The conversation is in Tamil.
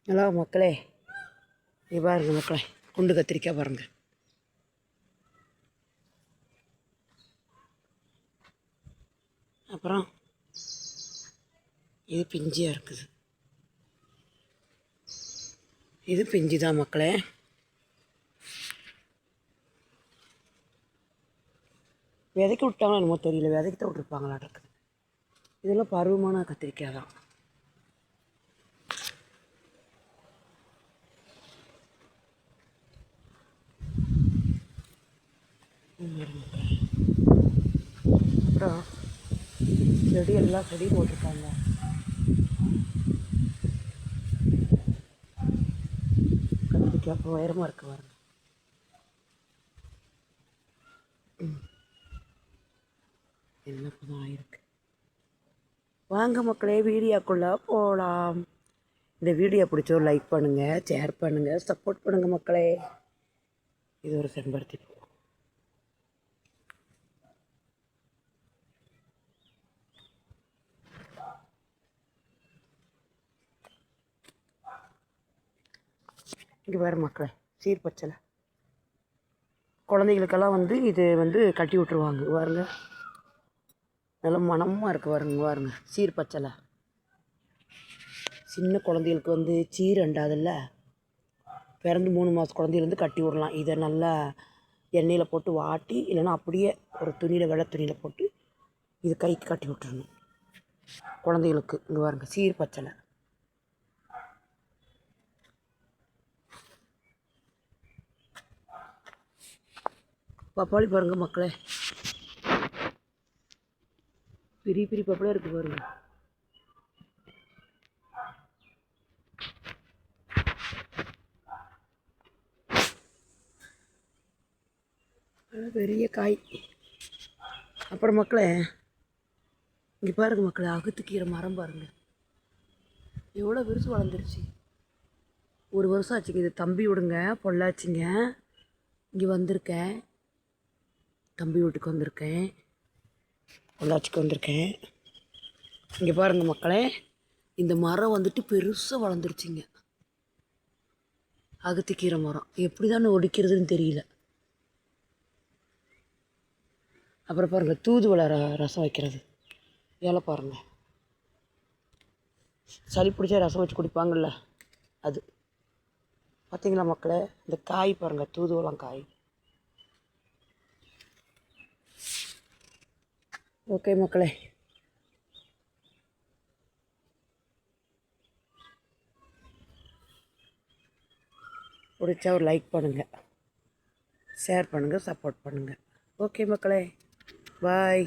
ஹலோ மக்களே, இது பாருங்கள் மக்களே, குண்டு கத்திரிக்காய் பாருங்கள். அப்புறம் இது பிஞ்சியாக இருக்குது. இது பிஞ்சு தான் மக்களே. விதைக்க விட்டாங்களோ என்னமோ தெரியல, விதைக்க தான் விட்ருப்பாங்களா இருக்குது. இதெல்லாம் பருவமான கத்திரிக்காய் தான். அப்புறம் செடி எல்லாம் செடி போட்டிருக்காங்க. கத்திரிக்காய் அப்புறம் உயரமாக இருக்கு பாருங்க. என்ன தான் ஆயிருக்கு. வாங்க மக்களே, வீடியோக்குள்ளே போகலாம். இந்த வீடியோ பிடிச்சோ லைக் பண்ணுங்கள், ஷேர் பண்ணுங்கள், சப்போர்ட் பண்ணுங்கள் மக்களே. இது ஒரு செம்பருத்தி பூ. இங்கே வேறு மக்களே, சீர்பச்சலை குழந்தைகளுக்கெல்லாம் இது கட்டி விட்ருவாங்க பாருங்க. நல்லா மனமாக இருக்குது பாருங்க. பாருங்க சீர்பச்சலை சின்ன குழந்தைகளுக்கு சீர் அண்டாதில்ல, பிறந்து 3 மாத குழந்தையிலேருந்து கட்டி விடலாம். இதை நல்லா எண்ணெயில் போட்டு வாட்டி, இல்லைன்னா அப்படியே ஒரு துணியில் வெள்ளை துணியில் போட்டு இது கைக்கு கட்டி விட்டுறணும் குழந்தைகளுக்கு. இங்கே பாருங்க சீர்பச்சலை. பப்பாளி பாருங்கள் மக்களே, பெரிய பெரிய பப்பாளியாக இருக்குது பாருங்க. பெரிய காய். அப்புறம் மக்களே, இங்கே பாருங்கள் மக்களே, அகத்துக்கீரை மரம் பாருங்கள் எவ்வளோ பெருசு வளர்ந்துருச்சு. 1 வருஷம் ஆச்சுங்க. இது தம்பி விடுங்க, பொள்ளாச்சிங்க. இங்கே வந்திருக்கேன், தம்பி வீட்டுக்கு வந்திருக்கேன், பொள்ளாச்சிக்கு வந்திருக்கேன். இங்கே பாருங்கள் மக்களே, இந்த மரம் பெருசாக வளர்ந்துருச்சுங்க. அகத்திக்கீரை மரம் எப்படி தான் ஒடிக்கிறதுன்னு தெரியல. அப்புறம் பாருங்கள் தூதுவளை ரசம் வைக்கிறது ஏழை பாருங்கள். சளி பிடிச்சா ரசம் வச்சு குடிப்பாங்கள்ல, அது பார்த்தீங்களா மக்களே. இந்த காய் பாருங்கள், தூதுவளம் காய். ஓகே மக்களே, பிடிச்சா ஒரு லைக் பண்ணுங்கள், ஷேர் பண்ணுங்கள், சப்போர்ட் பண்ணுங்கள். ஓகே மக்களே, பாய்.